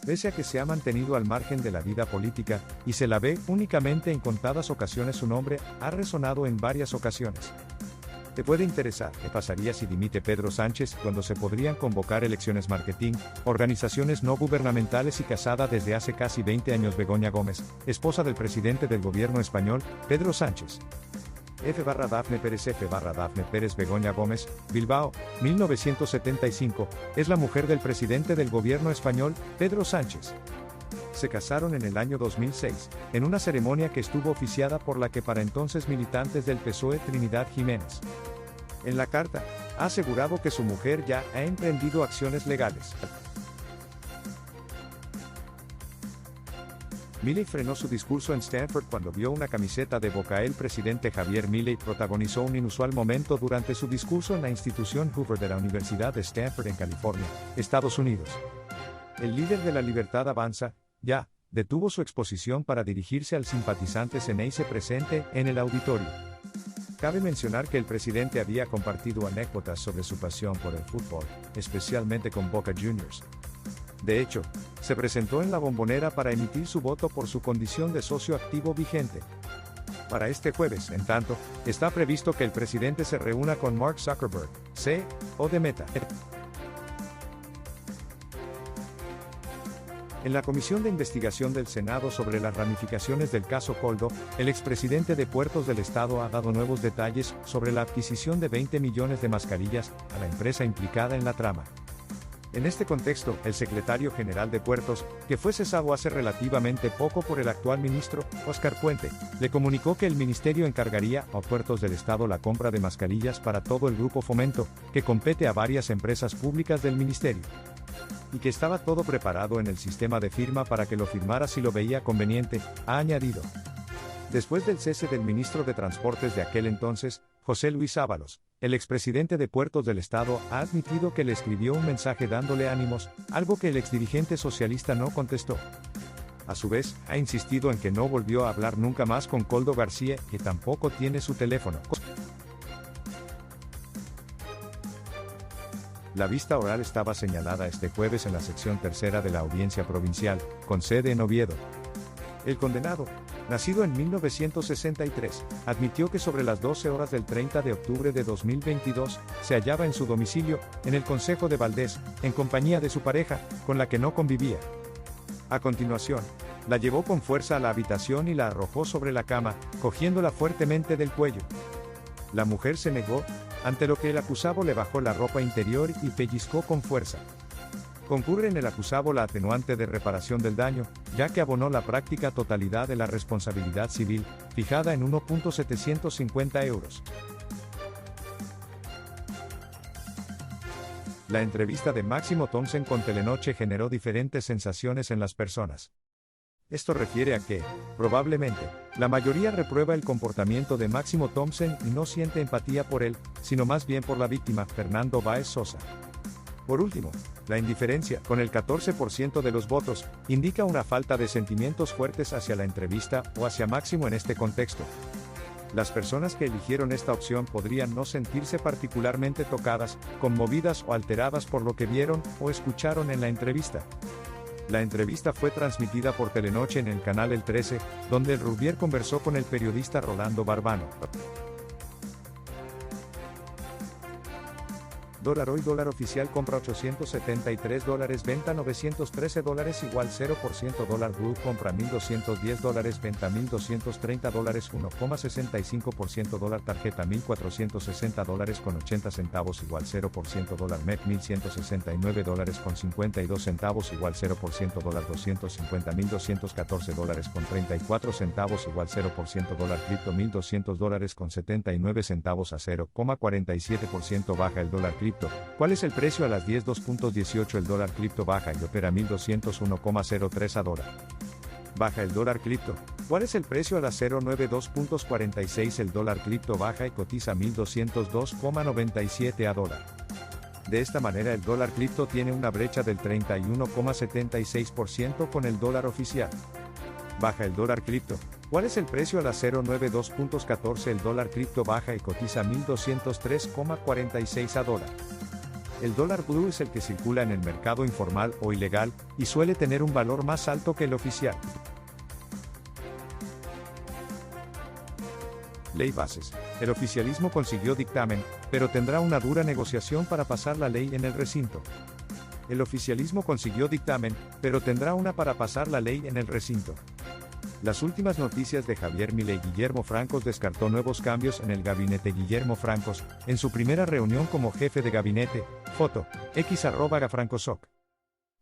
Pese a que se ha mantenido al margen de la vida política, y se la ve únicamente en contadas ocasiones, su nombre ha resonado en varias ocasiones. Te puede interesar qué pasaría si dimite Pedro Sánchez, cuando se podrían convocar elecciones. Marketing, organizaciones no gubernamentales y casada desde hace casi 20 años. Begoña Gómez, esposa del presidente del gobierno español, Pedro Sánchez. F.Dafne Pérez. F.Dafne Pérez Begoña Gómez, Bilbao, 1975, es la mujer del presidente del gobierno español, Pedro Sánchez. Se casaron en el año 2006, en una ceremonia que estuvo oficiada por la que para entonces militantes del PSOE Trinidad Jiménez. En la carta, ha asegurado que su mujer ya ha emprendido acciones legales. Milei frenó su discurso en Stanford cuando vio una camiseta de Boca. El presidente Javier Milei protagonizó un inusual momento durante su discurso en la institución Hoover de la Universidad de Stanford en California, Estados Unidos. El líder de la Libertad Avanza, ya, detuvo su exposición para dirigirse al simpatizante Xeneize presente en el auditorio. Cabe mencionar que el presidente había compartido anécdotas sobre su pasión por el fútbol, especialmente con Boca Juniors. De hecho, se presentó en la Bombonera para emitir su voto por su condición de socio activo vigente. Para este jueves, en tanto, está previsto que el presidente se reúna con Mark Zuckerberg, CEO de Meta. En la Comisión de Investigación del Senado sobre las ramificaciones del caso Coldo, el expresidente de Puertos del Estado ha dado nuevos detalles sobre la adquisición de 20 millones de mascarillas a la empresa implicada en la trama. En este contexto, el secretario general de Puertos, que fue cesado hace relativamente poco por el actual ministro, Óscar Puente, le comunicó que el ministerio encargaría a Puertos del Estado la compra de mascarillas para todo el grupo Fomento, que compete a varias empresas públicas del ministerio. Y que estaba todo preparado en el sistema de firma para que lo firmara si lo veía conveniente, ha añadido. Después del cese del ministro de Transportes de aquel entonces, José Luis Ábalos, el expresidente de Puertos del Estado ha admitido que le escribió un mensaje dándole ánimos, algo que el exdirigente socialista no contestó. A su vez, ha insistido en que no volvió a hablar nunca más con Coldo García, que tampoco tiene su teléfono. La vista oral estaba señalada este jueves en la sección tercera de la Audiencia Provincial, con sede en Oviedo. El condenado, nacido en 1963, admitió que sobre las 12 horas del 30 de octubre de 2022, se hallaba en su domicilio, en el concejo de Valdés, en compañía de su pareja, con la que no convivía. A continuación, la llevó con fuerza a la habitación y la arrojó sobre la cama, cogiéndola fuertemente del cuello. La mujer se negó, ante lo que el acusado le bajó la ropa interior y pellizcó con fuerza. Concurre en el acusado la atenuante de reparación del daño, ya que abonó la práctica totalidad de la responsabilidad civil, fijada en 1.750 euros. La entrevista de Máximo Thomsen con Telenoche generó diferentes sensaciones en las personas. Esto refiere a que, probablemente, la mayoría reprueba el comportamiento de Máximo Thomsen y no siente empatía por él, sino más bien por la víctima, Fernando Báez Sosa. Por último, la indiferencia, con el 14% de los votos, indica una falta de sentimientos fuertes hacia la entrevista o hacia Máximo en este contexto. Las personas que eligieron esta opción podrían no sentirse particularmente tocadas, conmovidas o alteradas por lo que vieron o escucharon en la entrevista. La entrevista fue transmitida por Telenoche en el canal El 13, donde el Rouvier conversó con el periodista Rolando Barbano. Dólar hoy. Dólar oficial compra $873, venta $913 igual 0%. Dólar blue compra $1.210, venta $1.230 1,65%. Dólar tarjeta $1.460 con 80 centavos igual 0%. Dólar MEP $1.169 con 52 centavos igual 0%. Dólar 250 $1.214 con 34 centavos igual 0%. Dólar cripto $1.200 con 79 centavos a 0,47% baja el dólar cripto. ¿Cuál es el precio a las 10:2.18? El dólar cripto baja y opera 1.201,03 a dólar. Baja el dólar cripto. ¿Cuál es el precio a las 0.92.46? El dólar cripto baja y cotiza 1.202,97 a dólar. De esta manera el dólar cripto tiene una brecha del 31,76% con el dólar oficial. Baja el dólar cripto. ¿Cuál es el precio a las 0.92.14? El dólar cripto baja y cotiza 1.203,46 a dólar. El dólar blue es el que circula en el mercado informal o ilegal, y suele tener un valor más alto que el oficial. Ley bases. El oficialismo consiguió dictamen, pero tendrá una dura negociación para pasar la ley en el recinto. El oficialismo consiguió dictamen, pero tendrá una para pasar la ley en el recinto. Las últimas noticias de Javier Milei. Guillermo Francos descartó nuevos cambios en el gabinete. Guillermo Francos, en su primera reunión como jefe de gabinete, foto, x@Francosoc.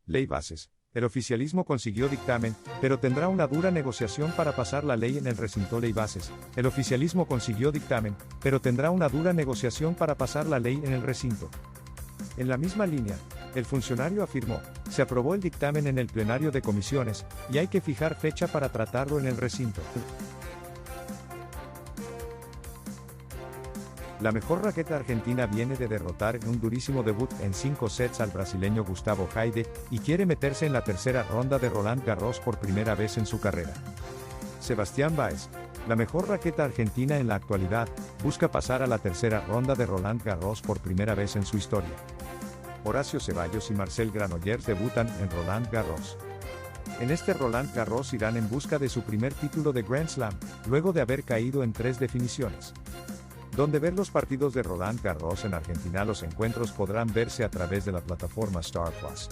Ley bases. El oficialismo consiguió dictamen, pero tendrá una dura negociación para pasar la ley en el recinto. Ley bases. El oficialismo consiguió dictamen, pero tendrá una dura negociación para pasar la ley en el recinto. En la misma línea, el funcionario afirmó, se aprobó el dictamen en el plenario de comisiones, y hay que fijar fecha para tratarlo en el recinto. La mejor raqueta argentina viene de derrotar en un durísimo debut en 5 sets al brasileño Gustavo Heide, y quiere meterse en la tercera ronda de Roland Garros por primera vez en su carrera. Sebastián Báez, la mejor raqueta argentina en la actualidad, busca pasar a la tercera ronda de Roland Garros por primera vez en su historia. Horacio Ceballos y Marcel Granollers debutan en Roland Garros. En este Roland Garros irán en busca de su primer título de Grand Slam, luego de haber caído en 3 definiciones. Donde ver los partidos de Roland Garros en Argentina. Los encuentros podrán verse a través de la plataforma Star Plus.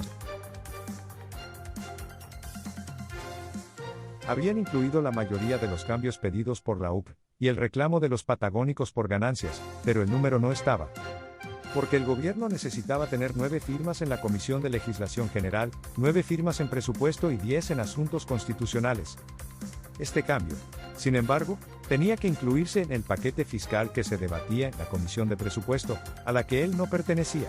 Habían incluido la mayoría de los cambios pedidos por la UP, y el reclamo de los patagónicos por ganancias, pero el número no estaba. Porque el gobierno necesitaba tener 9 firmas en la Comisión de Legislación General, 9 firmas en presupuesto y 10 en asuntos constitucionales. Este cambio, sin embargo, tenía que incluirse en el paquete fiscal que se debatía en la Comisión de Presupuesto, a la que él no pertenecía.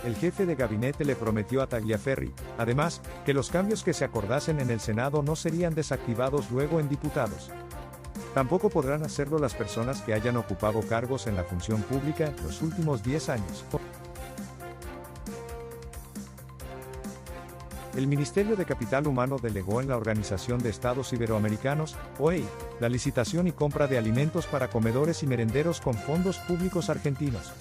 El jefe de gabinete le prometió a Tagliaferri, además, que los cambios que se acordasen en el Senado no serían desactivados luego en diputados. Tampoco podrán hacerlo las personas que hayan ocupado cargos en la función pública en los últimos 10 años. El Ministerio de Capital Humano delegó en la Organización de Estados Iberoamericanos, OEI, la licitación y compra de alimentos para comedores y merenderos con fondos públicos argentinos.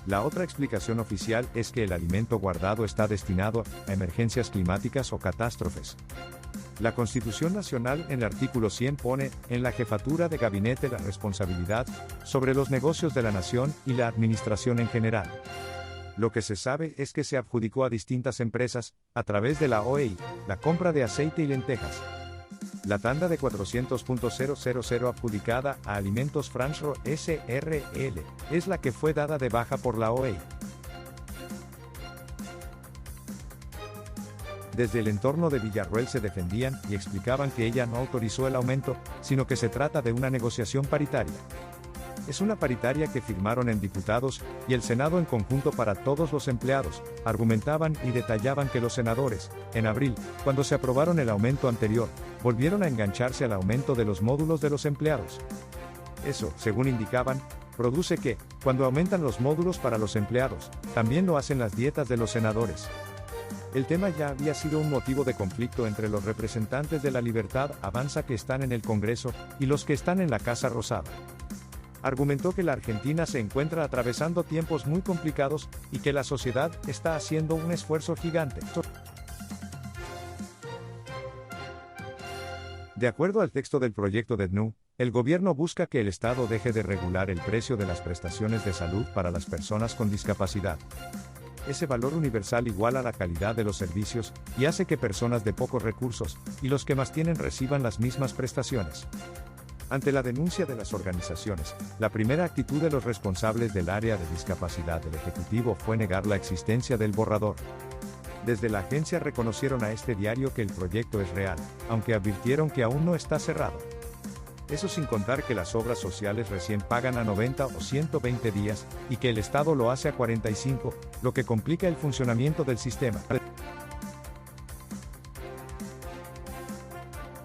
La otra explicación oficial es que el alimento guardado está destinado a emergencias climáticas o catástrofes. La Constitución Nacional en el artículo 100 pone en la jefatura de gabinete la responsabilidad sobre los negocios de la nación y la administración en general. Lo que se sabe es que se adjudicó a distintas empresas, a través de la OEI, la compra de aceite y lentejas. La tanda de 400.000 adjudicada a Alimentos Franchro S.R.L. es la que fue dada de baja por la OEI. Desde el entorno de Villarroel se defendían y explicaban que ella no autorizó el aumento, sino que se trata de una negociación paritaria. Es una paritaria que firmaron en diputados y el Senado en conjunto para todos los empleados, argumentaban y detallaban que los senadores, en abril, cuando se aprobaron el aumento anterior, volvieron a engancharse al aumento de los módulos de los empleados. Eso, según indicaban, produce que, cuando aumentan los módulos para los empleados, también lo hacen las dietas de los senadores. El tema ya había sido un motivo de conflicto entre los representantes de la Libertad Avanza que están en el Congreso, y los que están en la Casa Rosada. Argumentó que la Argentina se encuentra atravesando tiempos muy complicados, y que la sociedad está haciendo un esfuerzo gigante. De acuerdo al texto del proyecto de DNU, el gobierno busca que el Estado deje de regular el precio de las prestaciones de salud para las personas con discapacidad. Ese valor universal iguala la calidad de los servicios, y hace que personas de pocos recursos, y los que más tienen reciban las mismas prestaciones. Ante la denuncia de las organizaciones, la primera actitud de los responsables del área de discapacidad del Ejecutivo fue negar la existencia del borrador. Desde la agencia reconocieron a este diario que el proyecto es real, aunque advirtieron que aún no está cerrado. Eso sin contar que las obras sociales recién pagan a 90 o 120 días, y que el Estado lo hace a 45, lo que complica el funcionamiento del sistema.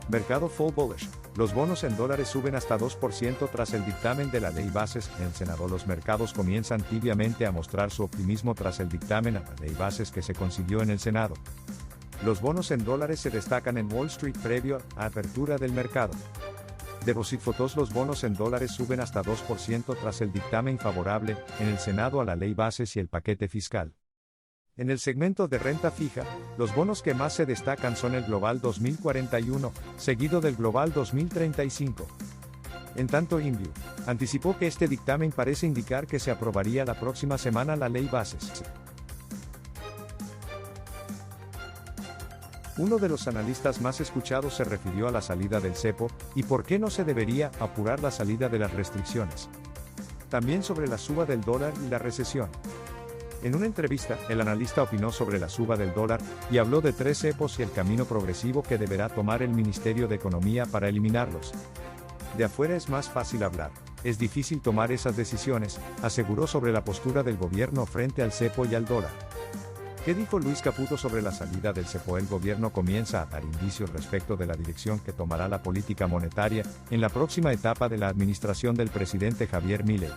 Mercado full bullish. Los bonos en dólares suben hasta 2% tras el dictamen de la ley bases en el Senado. Los mercados comienzan tibiamente a mostrar su optimismo tras el dictamen a la ley bases que se consiguió en el Senado. Los bonos en dólares se destacan en Wall Street previo a apertura del mercado. Depositfotos. Los bonos en dólares suben hasta 2% tras el dictamen favorable en el Senado a la ley bases y el paquete fiscal. En el segmento de renta fija, los bonos que más se destacan son el Global 2041, seguido del Global 2035. En tanto, Inview anticipó que este dictamen parece indicar que se aprobaría la próxima semana la ley bases. Uno de los analistas más escuchados se refirió a la salida del cepo, y por qué no se debería apurar la salida de las restricciones. También sobre la suba del dólar y la recesión. En una entrevista, el analista opinó sobre la suba del dólar, y habló de 3 cepos y el camino progresivo que deberá tomar el Ministerio de Economía para eliminarlos. De afuera es más fácil hablar, es difícil tomar esas decisiones, aseguró sobre la postura del gobierno frente al cepo y al dólar. ¿Qué dijo Luis Caputo sobre la salida del cepo? El gobierno comienza a dar indicios respecto de la dirección que tomará la política monetaria en la próxima etapa de la administración del presidente Javier Milei.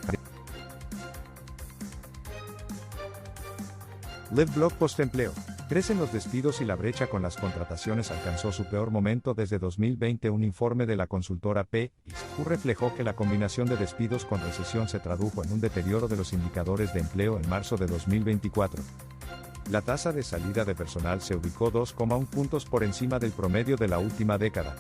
Liveblog postempleo. Crecen los despidos y la brecha con las contrataciones alcanzó su peor momento desde 2020. Un informe de la consultora PwC reflejó que la combinación de despidos con recesión se tradujo en un deterioro de los indicadores de empleo en marzo de 2024. La tasa de salida de personal se ubicó 2,1 puntos por encima del promedio de la última década.